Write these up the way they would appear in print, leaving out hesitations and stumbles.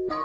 Welcome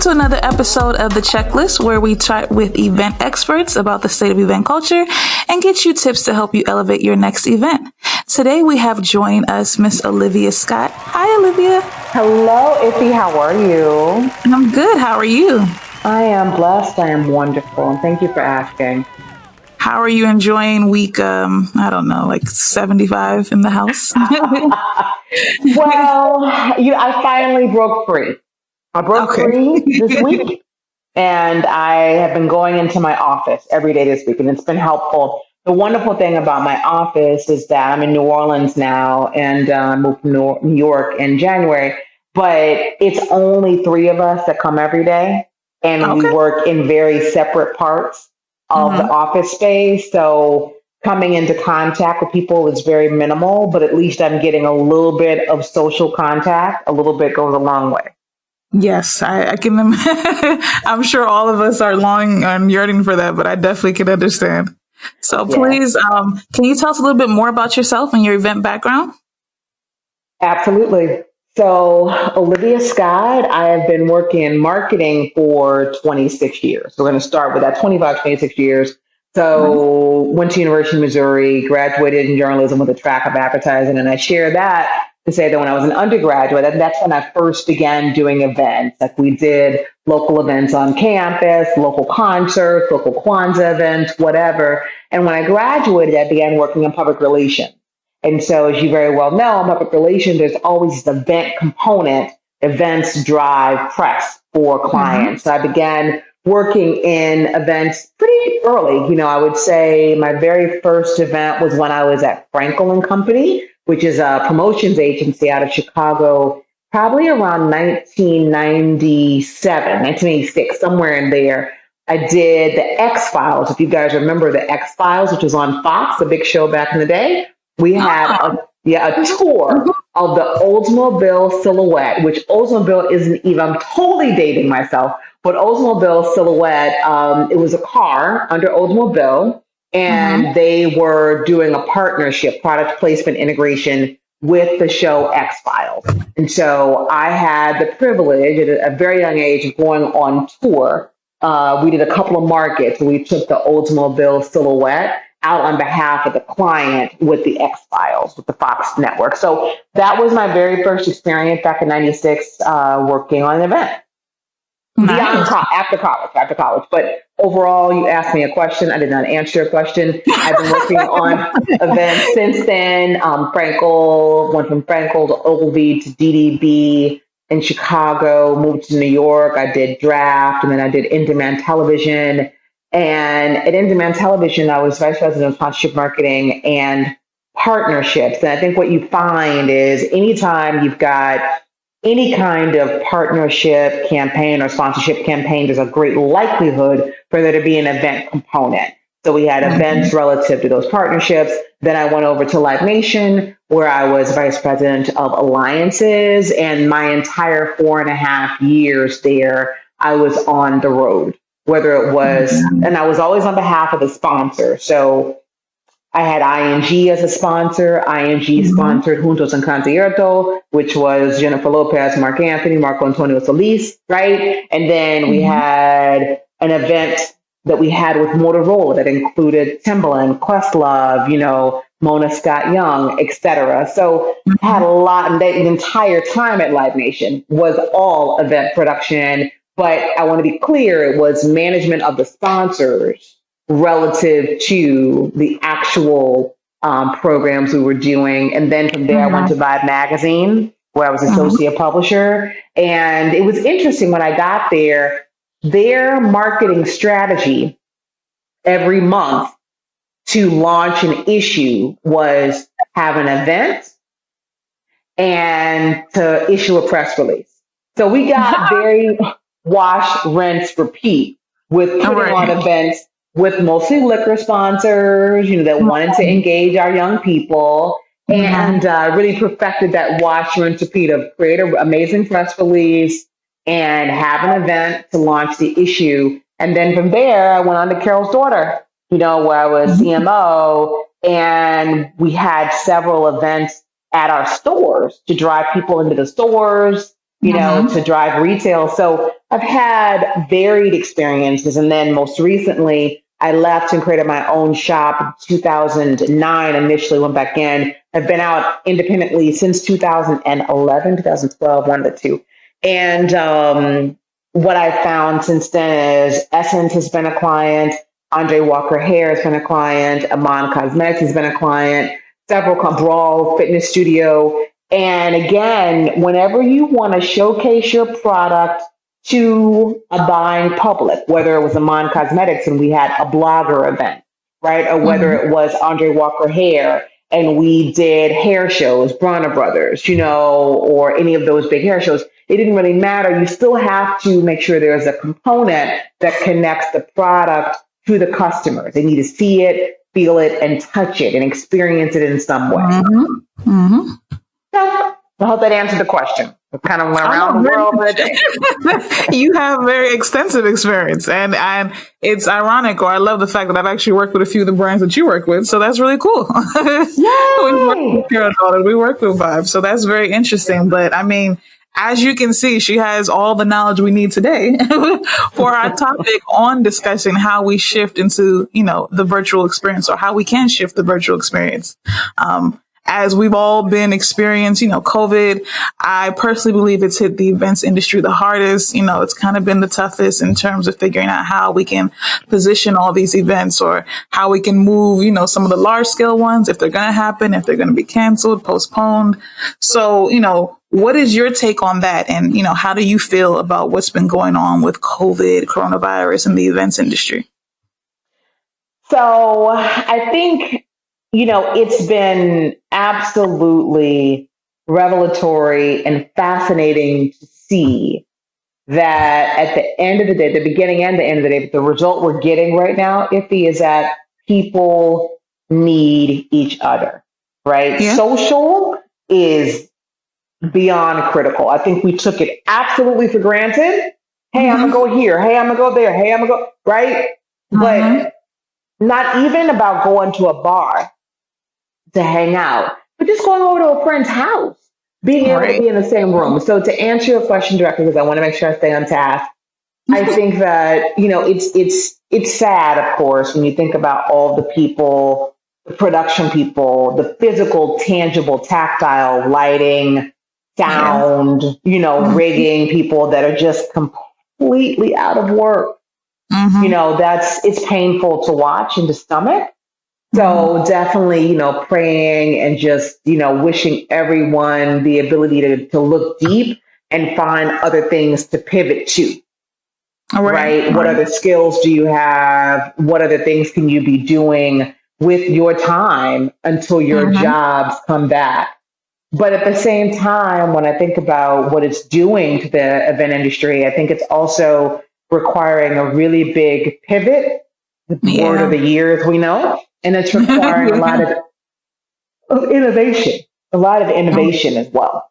to another episode of The Checklist, where we chat with event experts about the state of event culture and get you tips to help you elevate your next event. Today we have joined us Miss Olivia Scott. Hi, Olivia. Hello, Iffy. How are you? I'm good. How are you? I am blessed. I am wonderful. And thank you for asking. How are you enjoying week, 75 in the house? Well, I finally broke free. I broke free this week, and I have been going into my office every day this week, and it's been helpful. The wonderful thing about my office is that I'm in New Orleans now, and I moved from New York in January, but it's only three of us that come every day, and we work in very separate parts of the office space. So coming into contact with people is very minimal, but at least I'm getting a little bit of social contact. A little bit goes a long way. Yes, I can. I'm sure all of us are longing and yearning for that, but I definitely can understand. So please, can you tell us a little bit more about yourself and your event background? Absolutely. So Olivia Scott, I have been working in marketing for 26 years. We're going to start with that 26 years. So went to University of Missouri, graduated in journalism with a track of advertising, and I share that to say that when I was an undergraduate, that's when I first began doing events. Like we did local events on campus, local concerts, local Kwanzaa events, whatever. And when I graduated, I began working in public relations. And so, as you very well know, in public relations, there's always this event component. Events drive press for clients. So I began working in events pretty early. I would say my very first event was when I was at Frankel and Company, which is a promotions agency out of Chicago, probably around 1997, 1986, somewhere in there. I did the X-Files. If you guys remember the X-Files, which was on Fox, a big show back in the day. We had a tour of the Oldsmobile Silhouette, which Oldsmobile isn't even, I'm totally dating myself, but Oldsmobile Silhouette, it was a car under Oldsmobile, and they were doing a partnership, product placement integration with the show X-Files. And so I had the privilege at a very young age of going on tour. We did a couple of markets. We took the Oldsmobile Silhouette out on behalf of the client with the X-Files, with the Fox network. So that was my very first experience back in 96, working on an event. Beyond after college. But overall, you asked me a question. I did not answer your question. I've been working on events since then. Frankel, went from Frankel to Ogilvy to DDB in Chicago, moved to New York. I did Draft, and then I did in-demand television. And at in-demand television, I was vice president of sponsorship marketing and partnerships. And I think what you find is anytime you've got any kind of partnership campaign or sponsorship campaign, there's a great likelihood for there to be an event component. So we had events relative to those partnerships. Then I went over to Live Nation, where I was vice president of alliances. And my entire 4.5 years there, I was on the road, whether it was, and I was always on behalf of the sponsor. So I had ING as a sponsor. ING sponsored Juntos en Concierto, which was Jennifer Lopez, Mark Anthony, Marco Antonio Solis, right? And then we had an event that we had with Motorola that included Timbaland, Questlove, Mona Scott Young, etc. So I had a lot, and the entire time at Live Nation was all event production. But I want to be clear, it was management of the sponsors relative to the actual programs we were doing. And then from there, I went to Vibe Magazine, where I was associate publisher. And it was interesting when I got there, their marketing strategy every month to launch an issue was have an event and to issue a press release. So we got very wash, rinse, repeat with putting on events with mostly liquor sponsors, that wanted to engage our young people, and really perfected that wash, rinse, repeat of create an amazing press release and have an event to launch the issue. And then from there, I went on to Carol's Daughter, where I was CMO, and we had several events at our stores to drive people into the stores, to drive retail. So I've had varied experiences. And then most recently, I left and created my own shop in 2009, initially went back in. I've been out independently since 2011, 2012, one of the two. And what I've found since then is Essence has been a client, Andre Walker Hair has been a client, Amon Cosmetics has been a client, several Brawl Fitness Studio. And again, whenever you want to showcase your product to a buying public, whether it was Amon Cosmetics and we had a blogger event, right? Or whether it was Andre Walker Hair and we did hair shows, Bronner Brothers, or any of those big hair shows. It didn't really matter. You still have to make sure there's a component that connects the product to the customer. They need to see it, feel it, and touch it and experience it in some way. So I hope that answered the question. We kind of went around the world for a day. You have very extensive experience, and it's ironic, or I love the fact that I've actually worked with a few of the brands that you work with, so that's really cool. We work with Vibe, so that's very interesting. But I mean, as you can see, she has all the knowledge we need today for our topic on discussing how we shift into, the virtual experience, or how we can shift the virtual experience. As we've all been experiencing, COVID, I personally believe it's hit the events industry the hardest. It's kind of been the toughest in terms of figuring out how we can position all these events, or how we can move, some of the large scale ones, if they're going to happen, if they're going to be canceled, postponed. So, what is your take on that? And, how do you feel about what's been going on with COVID, coronavirus, and the events industry? So I think, it's been absolutely revelatory and fascinating to see that at the end of the day, the beginning and the end of the day, the result we're getting right now, Iffy, is that people need each other, right? Yeah. Social is beyond critical. I think we took it absolutely for granted. Hey, I'm going to go here. Hey, I'm going to go there. Hey, I'm going to go, right? But not even about going to a bar to hang out, but just going over to a friend's house, being able to be in the same room. So to answer your question directly, because I want to make sure I stay on task, I think that, it's sad, of course, when you think about all the people, the production people, the physical, tangible, tactile, lighting, sound, rigging people that are just completely out of work. It's painful to watch and to stomach. So definitely, praying and just, wishing everyone the ability to look deep and find other things to pivot to. Right? What other skills do you have? What other things can you be doing with your time until your jobs come back? But at the same time, when I think about what it's doing to the event industry, I think it's also requiring a really big pivot, the word of the year, as we know. And it's requiring a lot of innovation, as well.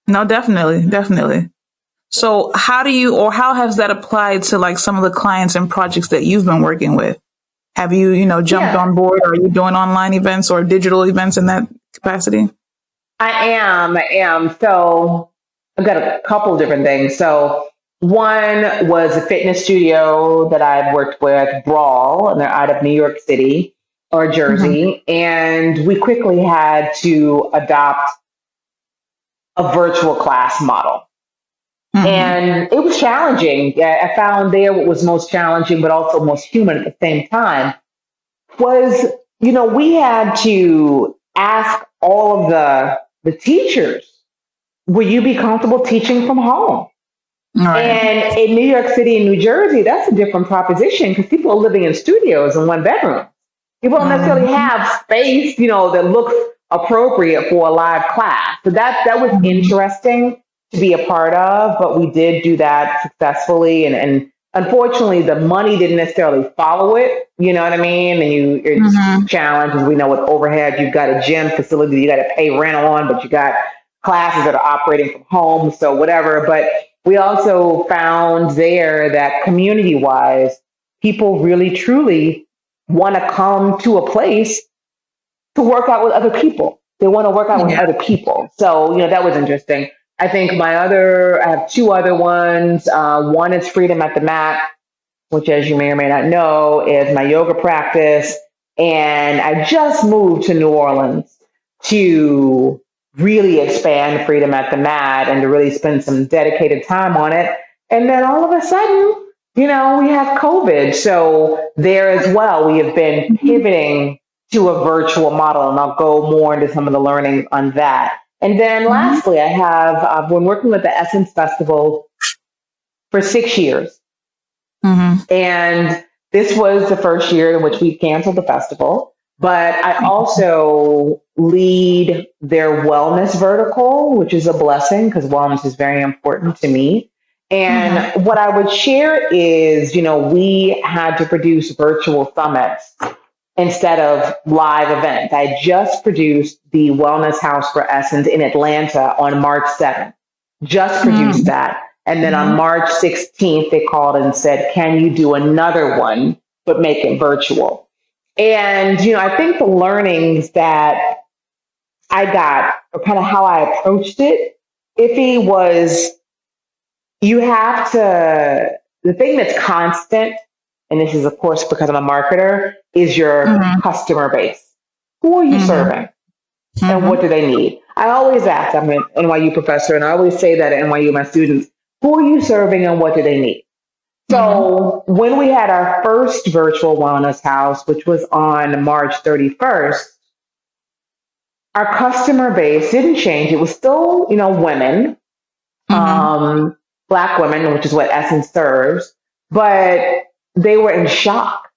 No, definitely. So how has that applied to like some of the clients and projects that you've been working with? Have you, jumped on board? Or are you doing online events or digital events in that capacity? I am. So I've got a couple different things. So one was a fitness studio that I've worked with, Brawl, and they're out of New York City or Jersey. And we quickly had to adopt a virtual class model. And it was challenging. I found there what was most challenging, but also most human at the same time, was, we had to ask all of the teachers, will you be comfortable teaching from home? And in New York City and New Jersey, that's a different proposition because people are living in studios in one bedroom. People don't necessarily have space, that looks appropriate for a live class. So that was interesting to be a part of, but we did do that successfully and unfortunately, the money didn't necessarily follow it. You know what I mean? And it's challenges. We know with overhead, you've got a gym facility you got to pay rent on, but you got classes that are operating from home, so whatever. But we also found there that community wise, people really truly want to come to a place to work out with other people. They want to work out with other people. So, that was interesting. I think I have two other ones. One is Freedom at the Mat, which, as you may or may not know, is my yoga practice. And I just moved to New Orleans to really expand Freedom at the Mat and to really spend some dedicated time on it. And then all of a sudden, we have COVID. So there as well, we have been pivoting to a virtual model, and I'll go more into some of the learning on that. And then lastly, I've been working with the Essence Festival for 6 years. And this was the first year in which we canceled the festival, but I also lead their wellness vertical, which is a blessing because wellness is very important to me. And what I would share is, we had to produce virtual summits instead of live events. I just produced the Wellness House for Essence in Atlanta on March 7th. Just produced that. And then on March 16th, they called and said, can you do another one, but make it virtual? And, I think the learnings that I got, or kind of how I approached it, Iffy, was the thing that's constant, and this is, of course, because I'm a marketer, is your customer base. Who are you serving? And what do they need? I always ask, I'm an NYU professor, and I always say that at NYU, my students, who are you serving and what do they need? So when we had our first virtual wellness house, which was on March 31st, our customer base didn't change. It was still, women, Black women, which is what Essence serves, but they were in shock.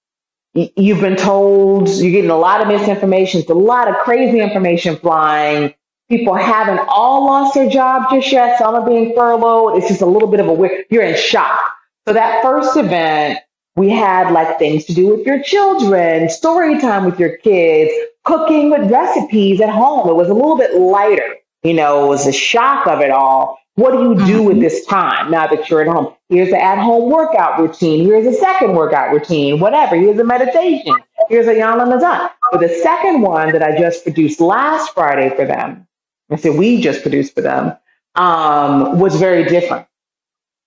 You've been told, you're getting a lot of misinformation. It's a lot of crazy information flying. People haven't all lost their job just yet. Some are being furloughed. It's just a little bit of you're in shock. So that first event, we had like things to do with your children, story time with your kids, cooking with recipes at home. It was a little bit lighter. It was the shock of it all. What do you do with this time now that you're at home? Here's the at-home workout routine. Here's a second workout routine, whatever. Here's a meditation. Here's a Yana Nazan. But the second one that I just produced last Friday for them, I said we just produced for them, was very different.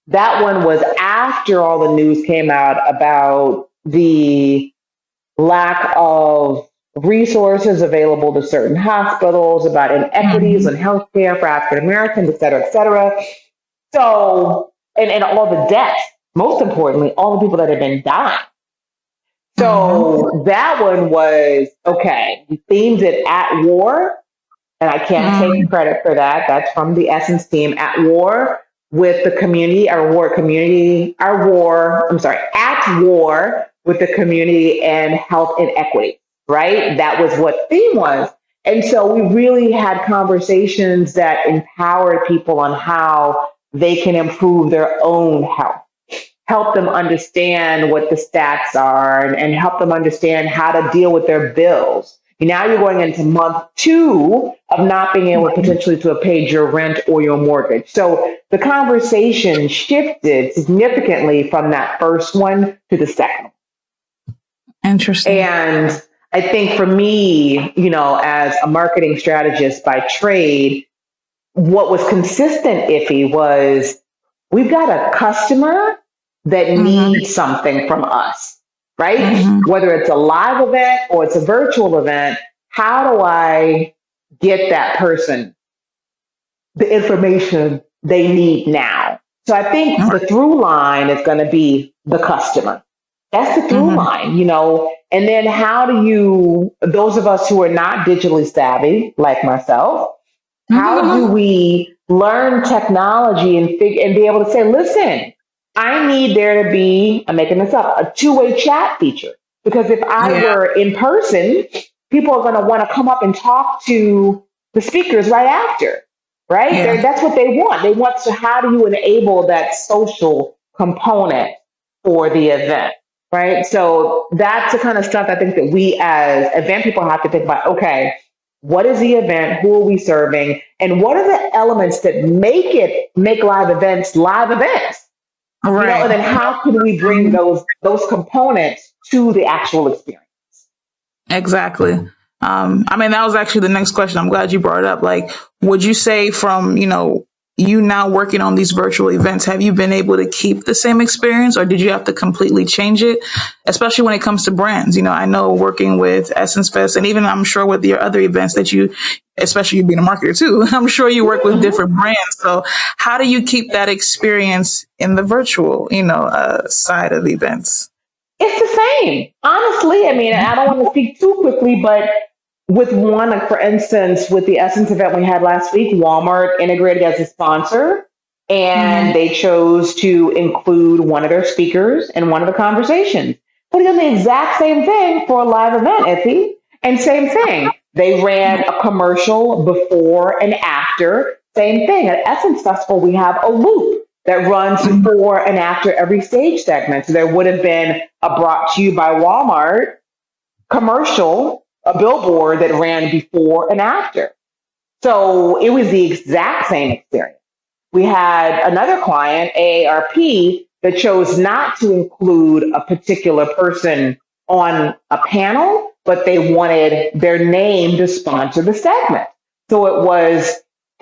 That one was after all the news came out about the lack of resources available to certain hospitals, about inequities in healthcare for African Americans, et cetera, et cetera. So, and all the deaths, most importantly, all the people that have been dying. So that one was, okay, we themed it at war, and I can't take credit for that. That's from the Essence team, at war with the community, at war with the community and health inequity. Right? That was what theme was. And so we really had conversations that empowered people on how they can improve their own health, help them understand what the stats are, and help them understand how to deal with their bills. Now you're going into month 2 of not being able potentially to have paid your rent or your mortgage. So the conversation shifted significantly from that first one to the second. Interesting. And I think for me, as a marketing strategist by trade, what was consistent, Iffy, was we've got a customer that needs something from us, right? Whether it's a live event or it's a virtual event, how do I get that person the information they need now? So I think the through line is going to be the customer. That's the through line, and then how do you, those of us who are not digitally savvy, like myself, how do we learn technology and be able to say, listen, I need there to be, I'm making this up, a two-way chat feature. Because if I were in person, people are going to want to come up and talk to the speakers right after, right? That's what they want. They want to, how do you enable that social component for the event, right? So that's the kind of stuff I think that we as event people have to think about. Okay, what is the event? Who are we serving? And what are the elements that make live events live events? Right. And then how can we bring those components to the actual experience? Exactly. I mean, that was actually the next question. I'm glad you brought it up. Like, would you say from, you now working on these virtual events, have you been able to keep the same experience or did you have to completely change it? Especially when it comes to brands. I know working with Essence Fest and even I'm sure with your other events that especially you being a marketer too, I'm sure you work with different brands. So how do you keep that experience in the virtual, side of events? It's the same. Honestly, I mean, I don't want to speak too quickly, but with one, like for instance, with the Essence event we had last week, Walmart integrated as a sponsor and they chose to include one of their speakers in one of the conversations. But it's the exact same thing for a live event, Effie. And same thing. They ran a commercial before and after. Same thing. At Essence Festival, we have a loop that runs before and after every stage segment. So there would have been a brought to you by Walmart commercial, a billboard that ran before and after. So it was the exact same experience. We had another client, AARP, that chose not to include a particular person on a panel, but they wanted their name to sponsor the segment. So it was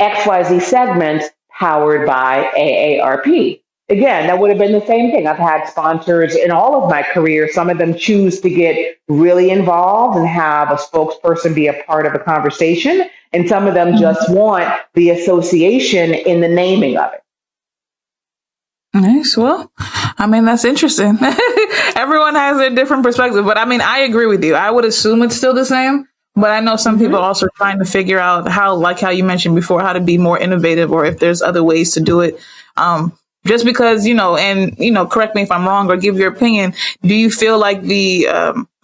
XYZ segment powered by AARP. Again, that would have been the same thing. I've had sponsors in all of my career. Some of them choose to get really involved and have a spokesperson be a part of the conversation. And some of them just want the association in the naming of it. Nice. Well, I mean, that's interesting. Everyone has their different perspective, but I mean, I agree with you. I would assume it's still the same, but I know some people are also trying to figure out how you mentioned before, how to be more innovative or if there's other ways to do it. Just because, correct me if I'm wrong or give your opinion. Do you feel like the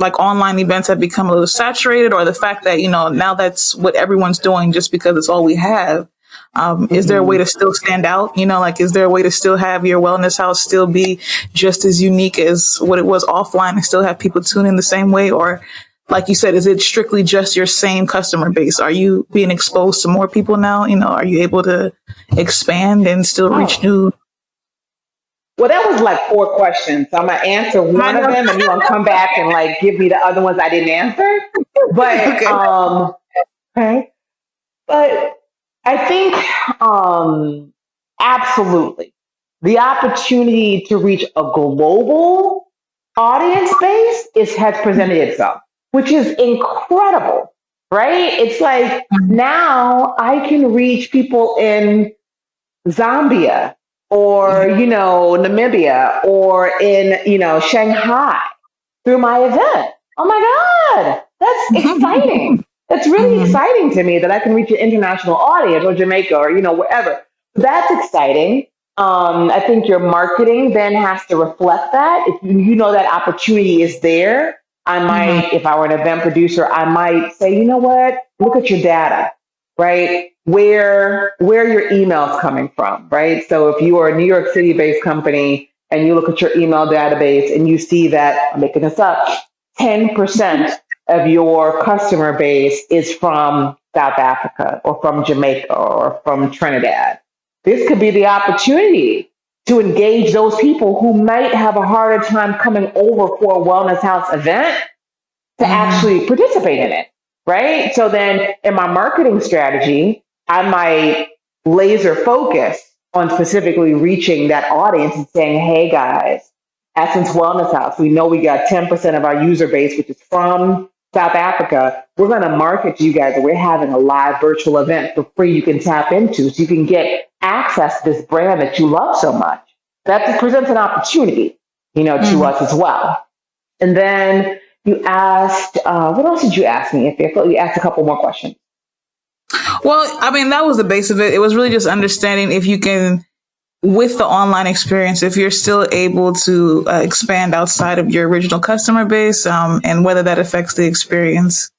online events have become a little saturated or the fact that, now that's what everyone's doing just because it's all we have? Is there a way to still stand out? Is there a way to still have your wellness house still be just as unique as what it was offline and still have people tune in the same way? Or like you said, is it strictly just your same customer base? Are you being exposed to more people now? Are you able to expand and still reach new? Well, that was like 4 questions. So I'm going to answer one of them and you're going to come back and like give me the other ones I didn't answer. But, okay. But I think, absolutely the opportunity to reach a global audience base has presented itself, which is incredible, right? It's like now I can reach people in Zambia or, Namibia or in, Shanghai through my event. Oh my God, that's exciting. That's really exciting to me that I can reach an international audience or Jamaica or, wherever. That's exciting. I think your marketing then has to reflect that. If you know that opportunity is there, I might, if I were an event producer, I might say, you know what, look at your data, right? Where your emails coming from, right? So if you are a New York City based company and you look at your email database and you see that, I'm making this up, 10% of your customer base is from South Africa or from Jamaica or from Trinidad. This could be the opportunity to engage those people who might have a harder time coming over for a wellness house event to actually participate in it, right? So then in my marketing strategy, I might laser focus on specifically reaching that audience and saying, hey guys, Essence Wellness House, we know we got 10% of our user base, which is from South Africa. We're going to market to you guys that we're having a live virtual event for free you can tap into so you can get access to this brand that you love so much. That presents an opportunity, to us as well. And then you asked, what else did you ask me? I felt you asked a couple more questions. Well, I mean, that was the base of it. It was really just understanding if you can, with the online experience, if you're still able to expand outside of your original customer base and whether that affects the experience.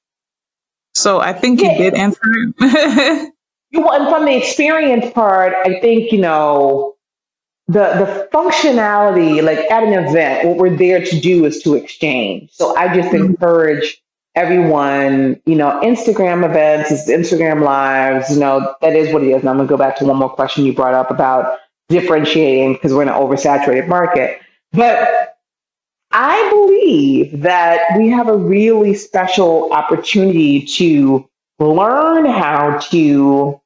So I think you did answer it. And from the experience part, I think, the functionality, like at an event, what we're there to do is to exchange. So I just encourage everyone, Instagram events, is Instagram lives, that is what it is. And I'm gonna go back to one more question you brought up about differentiating because we're in an oversaturated market. But I believe that we have a really special opportunity to learn how to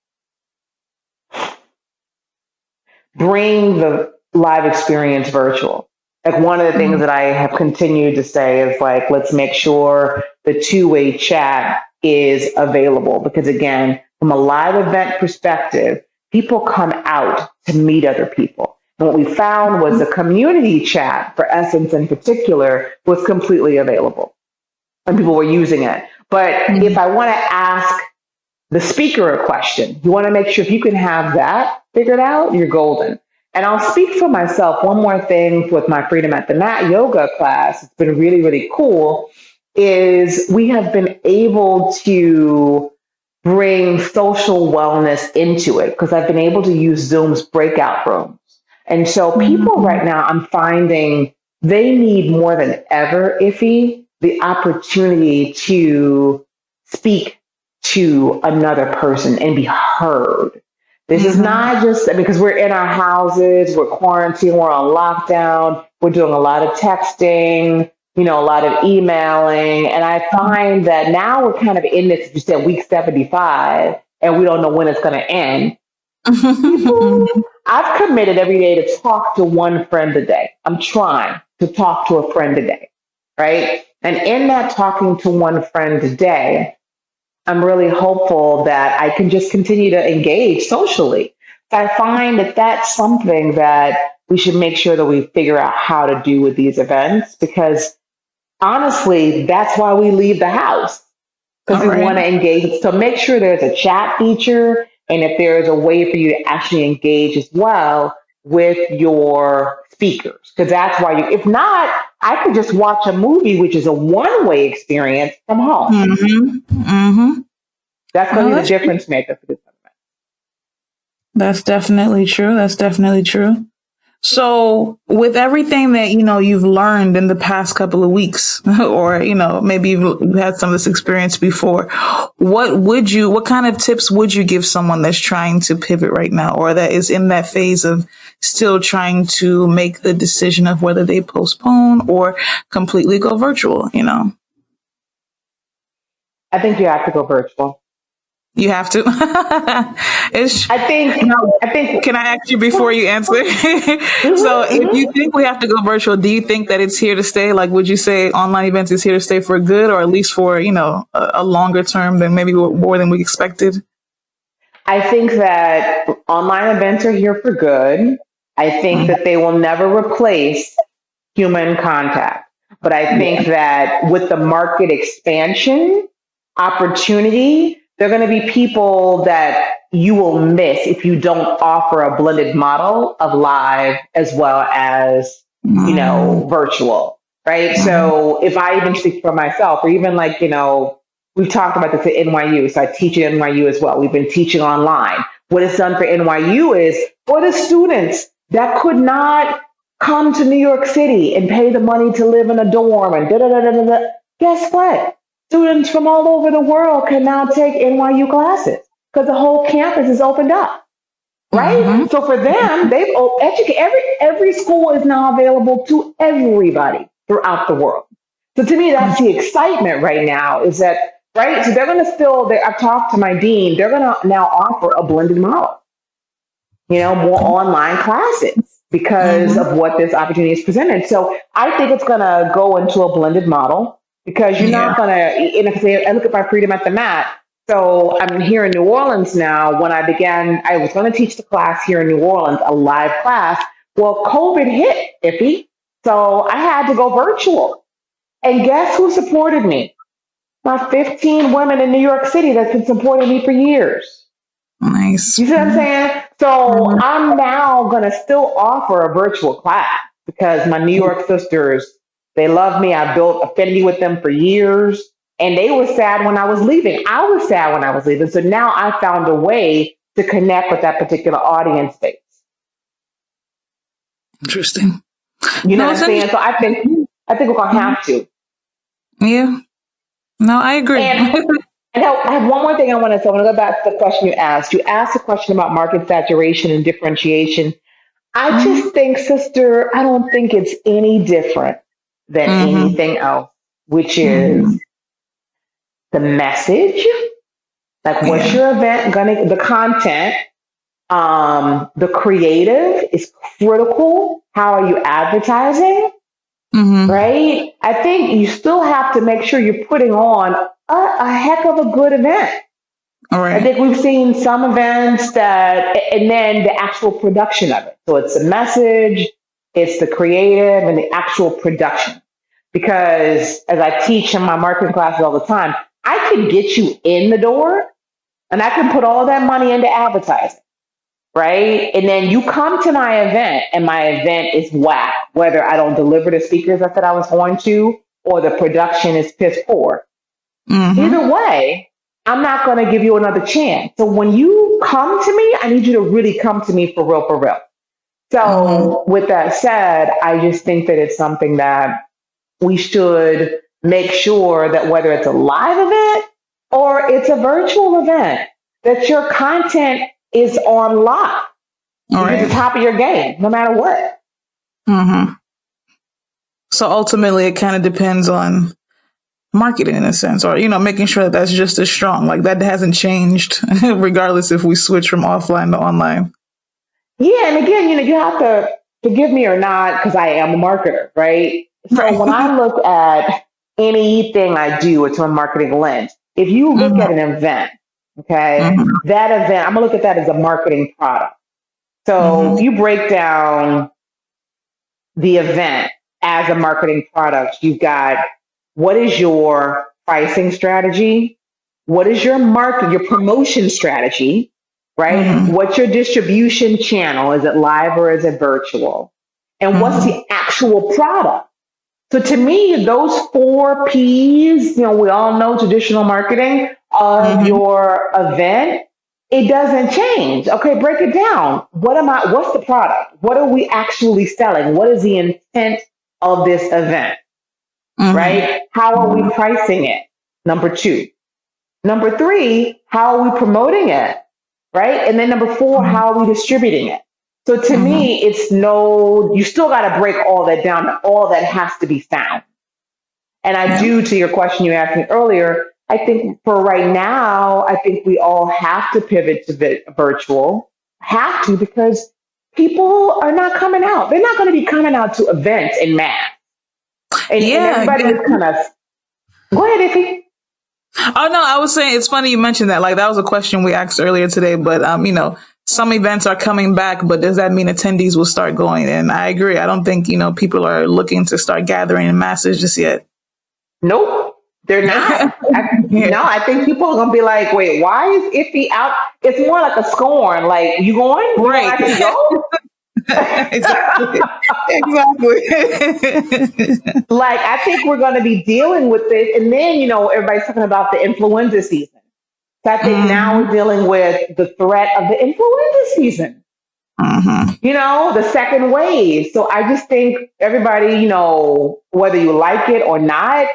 bring the live experience virtual. Like one of the things that I have continued to say is like, let's make sure the two-way chat is available because again, from a live event perspective, people come out to meet other people. And what we found was the community chat for Essence in particular was completely available and people were using it. But if I want to ask the speaker a question, you want to make sure if you can have that figured out, you're golden. And I'll speak for myself. One more thing with my Freedom at the Mat yoga class, it's been really, really cool, is we have been able to bring social wellness into it because I've been able to use Zoom's breakout rooms. And so people right now, I'm finding they need more than ever, Iffy, the opportunity to speak to another person and be heard. This is not just because we're in our houses, we're quarantined, we're on lockdown, we're doing a lot of texting, a lot of emailing. And I find that now we're kind of in this, you said week 75, and we don't know when it's going to end. I've committed every day to talk to one friend a day. I'm trying to talk to a friend a day, right? And in that talking to one friend a day, I'm really hopeful that I can just continue to engage socially. So I find that that's something that we should make sure that we figure out how to do with these events because honestly, that's why we leave the house because we want to engage. So make sure there's a chat feature and if there is a way for you to actually engage as well with your speakers because that's why if not, I could just watch a movie, which is a one-way experience from home. That's going to be the difference maker for this event. That's definitely true. That's definitely true. So with everything that, you've learned in the past couple of weeks or, maybe you've had some of this experience before, what kind of tips would you give someone that's trying to pivot right now or that is in that phase of still trying to make the decision of whether they postpone or completely go virtual, I think you have to go virtual. You have to. I think. Can I ask you before you answer? So, if you think we have to go virtual, do you think that it's here to stay? Like, would you say online events is here to stay for good, or at least for a longer term than maybe more than we expected? I think that online events are here for good. I think that they will never replace human contact, but I think that with the market expansion opportunity, there are going to be people that you will miss if you don't offer a blended model of live as well as, virtual, right? So if I even speak for myself or even like, we've talked about this at NYU. So I teach at NYU as well. We've been teaching online. What it's done for NYU is for the students that could not come to New York City and pay the money to live in a dorm and da-da-da-da-da. Guess what? Students from all over the world can now take NYU classes because the whole campus is opened up, right? So for them, they've educated, every school is now available to everybody throughout the world. So to me, that's the excitement right now is that, right? So they're going to I've talked to my dean, they're going to now offer a blended model, more online classes because of what this opportunity is presented. So I think it's going to go into a blended model. Because you're not going to, I look at my Freedom at the Mat. So I'm here in New Orleans now. When I was going to teach the class here in New Orleans, a live class. Well, COVID hit, Iffy. So I had to go virtual. And guess who supported me? My 15 women in New York City that's been supporting me for years. Nice. You see what I'm saying? So I'm now going to still offer a virtual class because my New York sisters, they love me. I built affinity with them for years. And they were sad when I was leaving. I was sad when I was leaving. So now I found a way to connect with that particular audience base. Interesting. You know No, what it's I'm saying? So I think we're gonna have to. yeah. No, I agree. And I have one more thing I want to say. I want to go back to the question you asked. You asked a question about market saturation and differentiation. I Mhm. just think, sister, I don't think it's any different than Mhm. anything else, which is Mhm. the message. Like, what's Yeah. your event gonna? The content, the creative is critical. How are you advertising? Mhm. Right? I think you still have to make sure you're putting on a heck of a good event. All I right. think we've seen some events that, and then the actual production of it. So it's the message, it's the creative, and the actual production. Because as I teach in my marketing classes all the time, I can get you in the door and I can put all that money into advertising, right? And then you come to my event and my event is whack, whether I don't deliver the speakers I said I was going to or the production is piss poor. Mhm. Either way, I'm not going to give you another chance. So when you come to me, I need you to really come to me for real, for real. Mhm. So with that said, I just think that it's something that we should make sure that whether it's a live event or it's a virtual event, that your content is on lock. All You're at the right. top of your game, no matter what. Mhm. So ultimately, it kind of depends on marketing in a sense, or making sure that that's just as strong. Like that hasn't changed, regardless if we switch from offline to online. Yeah, and again, you have to forgive me or not because I am a marketer, right? So Right. when I look at anything I do, it's from a marketing lens. If you look at Mhm. an event, okay, Mhm. that event, I'm gonna look at that as a marketing product. So if Mhm. you break down the event as a marketing product, you've got what is your pricing strategy? What is your market, your promotion strategy, right? Mhm. What's your distribution channel? Is it live or is it virtual? And what's Mhm. the actual product? So to me, those four P's, we all know traditional marketing of Mhm. your event, it doesn't change. Okay, break it down. What's the product? What are we actually selling? What is the intent of this event? Mhm. Right? How are we pricing it? Number two. Number three, how are we promoting it? Right? And then number four, Mhm. how are we distributing it? So to Mhm. me, you still got to break all that down. All that has to be found. And I Yeah. do, to your question you asked me earlier, I think for right now, I think we all have to pivot to virtual. Have to because people are not coming out. They're not going to be coming out to events in mass. And Yeah. everybody Yeah. is kind of, go ahead, Iffy. Oh no, I was saying it's funny you mentioned that. Like that was a question we asked earlier today. But some events are coming back, but does that mean attendees will start going? And I agree. I don't think people are looking to start gathering in masses just yet. Nope, they're not. Yeah. No, I think people are going to be like, wait, why is Iffy out? It's more like a scorn. Like, you going? You going to Right. actually go? Exactly. Exactly. Like, I think we're going to be dealing with this. And then, everybody's talking about the influenza season. So I think now we're Mhm. dealing with the threat of the influenza season, Mhm. the second wave. So I just think everybody, whether you like it or not,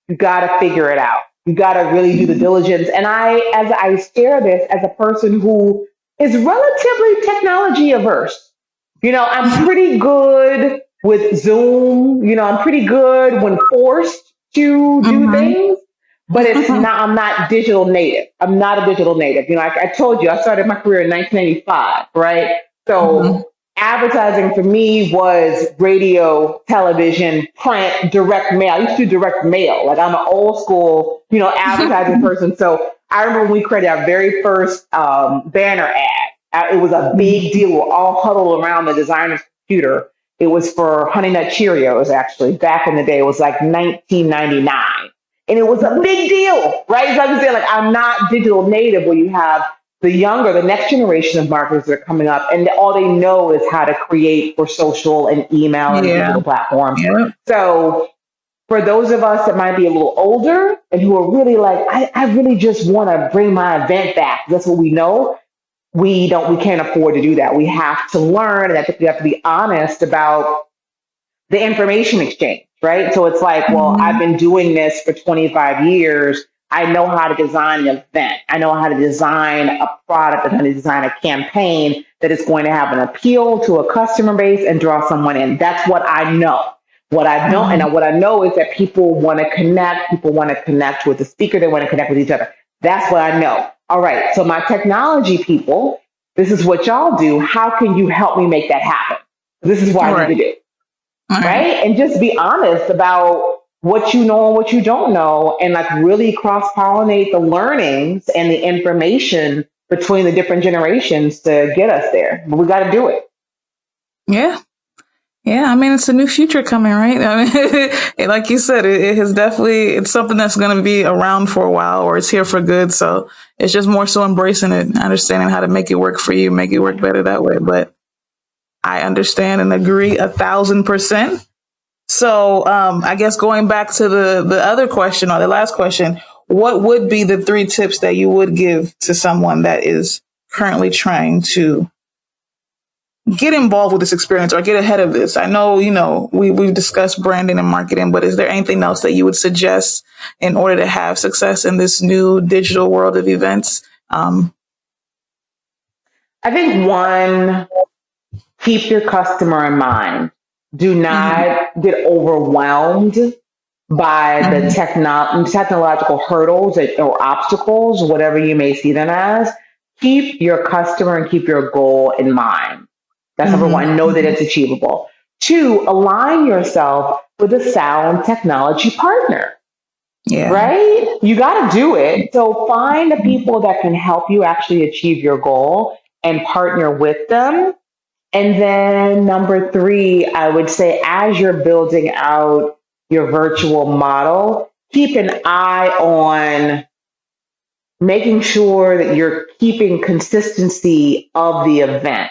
you got to figure it out. You got to really do the diligence. And as I share this as a person who is relatively technology averse, I'm pretty good with Zoom. I'm pretty good when forced to do Mhm. things, but I'm not digital native. I'm not a digital native. I told you I started my career in 1995, right? So Mhm. advertising for me was radio, television, print, direct mail. I used to do direct mail. Like I'm an old school, advertising person. So I remember when we created our very first banner ad. It was a big deal. We were all huddled around the designer's computer. It was for Honey Nut Cheerios, actually. Back in the day, it was like 1999. And it was a big deal, right? So I'm saying, like, I'm not digital native where you have the next generation of marketers that are coming up, and all they know is how to create for social and email and Yeah. digital platforms. Yeah. So for those of us that might be a little older and who are really like, I really just want to bring my event back. That's what we know. we can't afford to do that. We have to learn, and I think we have to be honest about the information exchange, right? So it's like, well, I've Mhm. been doing this for 25 years. I know how to design an event. I know how to design a product and how to design a campaign that is going to have an appeal to a customer base and draw someone in. That's what I know. Mhm. What I know is that people want to connect. People want to connect with the speaker. They want to connect with each other. That's what I know. All right. So my technology people, this is what y'all do. How can you help me make that happen? This is what I need Right. to do, All right. right? And just be honest about what you know and what you don't know, and like really cross pollinate the learnings and the information between the different generations to get us there. But we got to do it. Yeah. Yeah, I mean, it's a new future coming, right? I mean, like you said, it has definitely, it's something that's going to be around for a while, or it's here for good. So it's just more so embracing it, understanding how to make it work for you, make it work better that way. But I understand and agree 1,000%. So, I guess going back to the other question or the last question, what would be the 3 tips that you would give to someone that is currently trying to get involved with this experience or get ahead of this? I know, we've discussed branding and marketing, but is there anything else that you would suggest in order to have success in this new digital world of events? I think one, keep your customer in mind. Do Mhm. not get overwhelmed by the Mhm. technological hurdles or obstacles, whatever you may see them as. Keep your customer and keep your goal in mind. That's number Mhm. one. Know that it's achievable. Two, align yourself with a sound technology partner, Yeah. right? You got to do it. So find the people that can help you actually achieve your goal and partner with them. And then number three, I would say as you're building out your virtual model, keep an eye on making sure that you're keeping consistency of the event.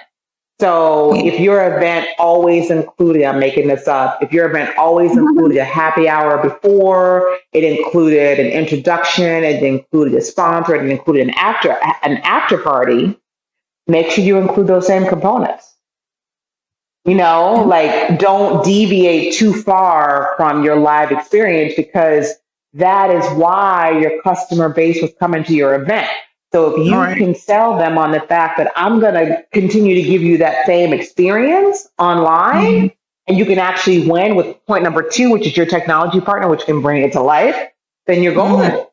So Yeah. if your event always included, I'm making this up, if your event always included a happy hour before, it included an introduction, it included a sponsor, it included an after party, make sure you include those same components. Yeah. Like don't deviate too far from your live experience, because that is why your customer base was coming to your event. So if All you right. can sell them on the fact that I'm going to continue to give you that same experience online, Mhm. and you can actually win with point number two, which is your technology partner, which can bring it to life, then you're Mhm. golden.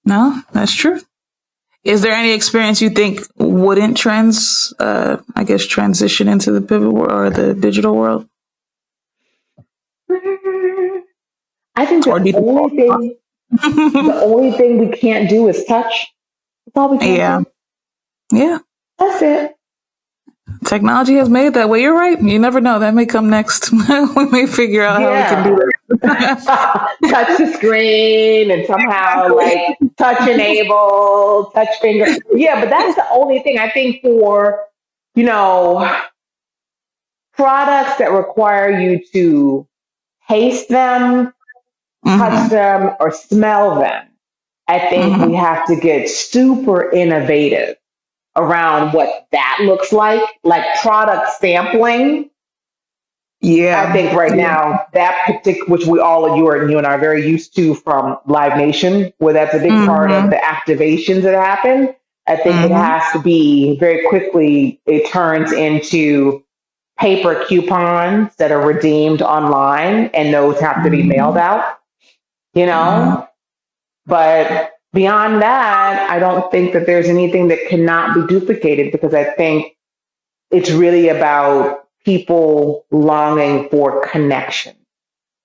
No, that's true. Is there any experience you think wouldn't I guess, transition into the pivot world or the digital world? I think Or do you think the only thing we can't do is touch. That's all we can't Yeah. do. Yeah. That's it. Technology has made it that way. You're right. You never know. That may come next. We may figure out how we can do Yeah. that. Touch the screen and somehow like touch enable, touch finger. Yeah, but that's the only thing I think for, you know, products that require you to taste them, touch Hmm. them, or smell them. I think we Hmm. have to get super innovative around what that looks like product sampling. I Yeah. think right Yeah. now that particular, which you and I are very used to from Live Nation, where that's a big part of Hmm. the activations that happen. I think it Hmm. has to be very quickly, it turns into paper coupons that are redeemed online, and those have to be mailed Hmm. out, you Hmm. know? But beyond that, I don't think that there's anything that cannot be duplicated, because I think it's really about people longing for connection.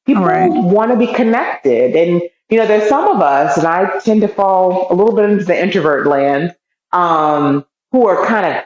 All right. People want to be connected. And, there's some of us, and I tend to fall a little bit into the introvert land, who are kind of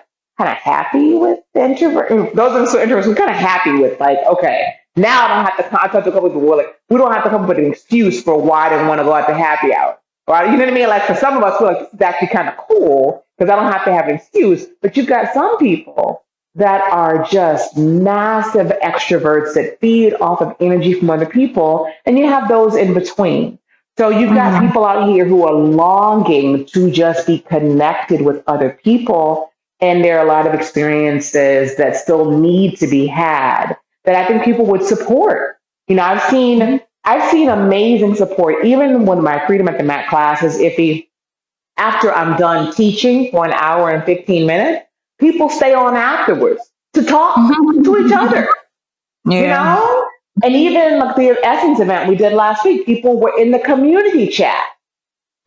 happy with the introvert. Those of us who are introverts, we're kind of happy with, like, okay, now I don't have to, I talked to a couple people who are like, we don't have to come up with an excuse for why I didn't want to go out to happy hour. Right? You know what I mean? Like for some of us, we're like, this is actually kind of cool because I don't have to have an excuse. But you've got some people that are just massive extroverts that feed off of energy from other people. And you have those in between. So you've got people out here who are longing to just be connected with other people. And there are a lot of experiences that still need to be had that I think people would support. I've seen amazing support, even when my Freedom at the Mat class is iffy. After I'm done teaching for an hour and 15 minutes, people stay on afterwards to talk to each other, you Yeah. know? And even like the Essence event we did last week, people were in the community chat.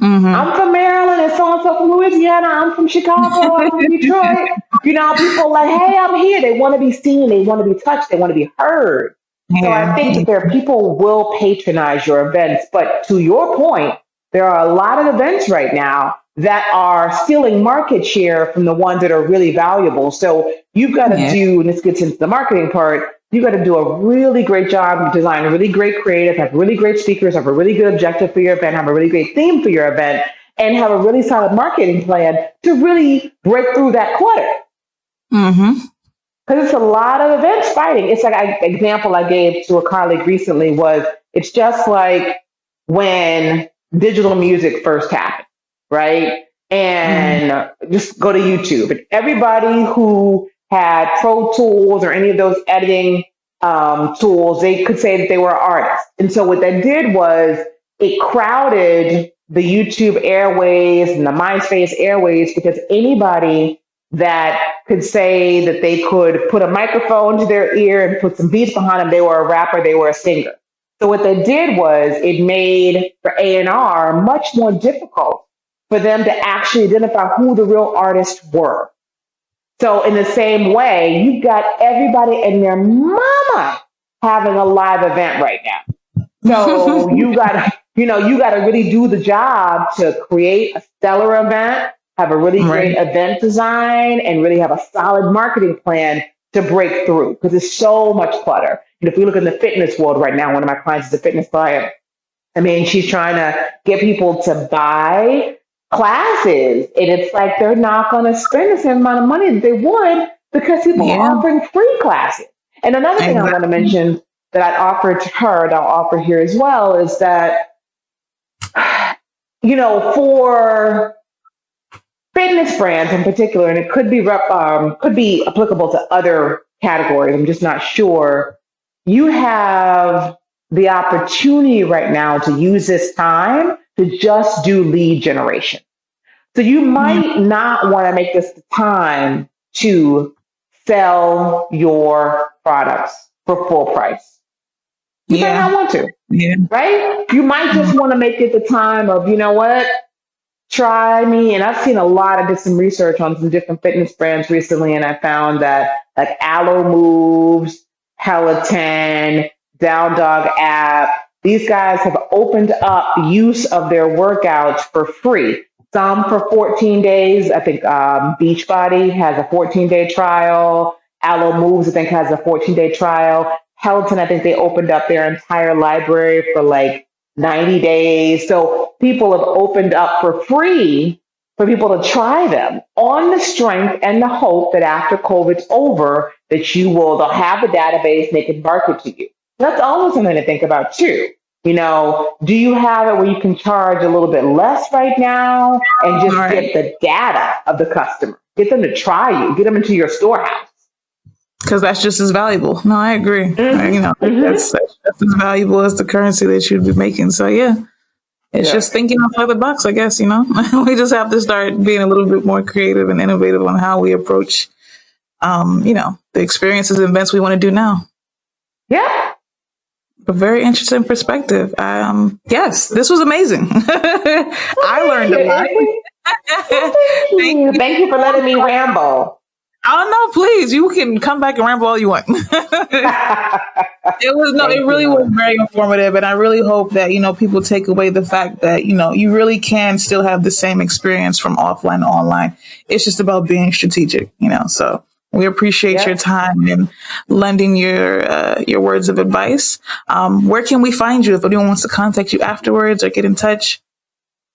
I'm from Maryland and so-and-so from Louisiana. I'm from Chicago. I'm from Detroit. People like, hey, I'm here. They want to be seen. They want to be touched. They want to be heard. So I Yeah. think that there are people will patronize your events. But to your point, there are a lot of events right now that are stealing market share from the ones that are really valuable. So you've got to Yeah. do, and this gets into the marketing part, you got to do a really great job, design a really great creative, have really great speakers, have a really good objective for your event, have a really great theme for your event, and have a really solid marketing plan to really break through that clutter. Because it's a lot of events fighting. It's like example I gave to a colleague recently was it's just like when digital music first happened, right? And just go to YouTube. And everybody who had Pro Tools or any of those editing tools, they could say that they were artists. And so what that did was it crowded the YouTube airways and the MySpace airways because anybody that could say that they could put a microphone to their ear and put some beats behind them, they were a rapper, they were a singer. So what they did was it made for A&R much more difficult for them to actually identify who the real artists were. So in the same way, you've got everybody and their mama having a live event right now. So you got to really do the job to create a stellar event, have a really great event design, and really have a solid marketing plan to break through because there's so much clutter. And if we look in the fitness world right now, one of my clients is a fitness client. I mean, she's trying to get people to buy classes, and it's like they're not going to spend the same amount of money that they would because people are offering free classes. And another thing I want to mention that I'd offer to her, and I'll offer here as well, is that, for fitness brands in particular, and it could be applicable to other categories, I'm just not sure, you have the opportunity right now to use this time to just do lead generation. So you might not want to make this the time to sell your products for full price. You might not want to, right? You might just want to make it the time of, you know what, try me. And I've seen a lot of did some research on some different fitness brands recently, and I found that like Aloe Moves, Peloton, Down Dog app, these guys have opened up use of their workouts for free. Some for 14 days. I think Beachbody has a 14-day trial. Aloe Moves, I think, has a 14-day trial. Peloton, I think they opened up their entire library for like 90 days. So people have opened up for free for people to try them on the strength and the hope that after COVID's over, that they'll have a database and they can market to you. That's always something to think about too. Do you have it where you can charge a little bit less right now and just get the data of the customer, get them to try you, get them into your storehouse? Because that's just as valuable. No, I agree. That's as valuable as the currency that you'd be making. So it's just thinking outside the box, I guess. We just have to start being a little bit more creative and innovative on how we approach, the experiences and events we want to do now. Yeah. A very interesting perspective. Yes, this was amazing. I learned a lot. Thank you for letting me ramble. Oh no, please. You can come back and ramble all you want. It really was very informative, and I really hope that, people take away the fact that, you really can still have the same experience from offline to online. It's just about being strategic, so we appreciate your time and lending your words of advice. Where can we find you if anyone wants to contact you afterwards or get in touch?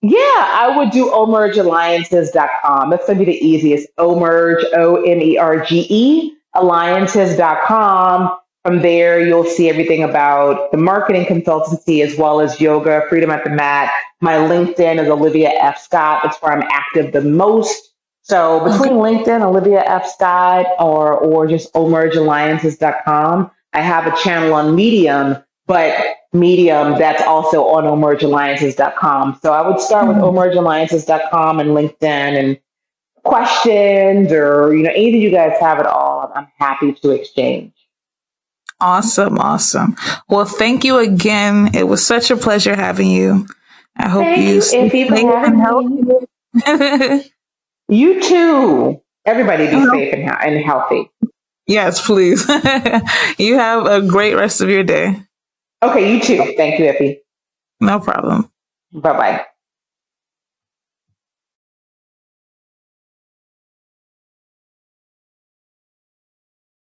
Yeah, I would do OmergeAlliances.com. That's going to be the easiest. Omerge, Omerge, Alliances.com. From there, you'll see everything about the marketing consultancy as well as yoga, freedom at the mat. My LinkedIn is Olivia F. Scott. That's where I'm active the most. So Okay. between LinkedIn, Olivia F. Scott, or just omergealliances.com, I have a channel on Medium, but Medium that's also on omergealliances.com. So I would start with omergealliances.com and LinkedIn, and questions or anything you guys have at all, I'm happy to exchange. Awesome. Awesome. Well, thank you again. It was such a pleasure having you. I hope Thank you you, stay Iffy, for safe having me. and healthy. You too. Everybody be safe and healthy. Yes, please. You have a great rest of your day. Okay, you too. Thank you, Iffy. No problem. Bye bye.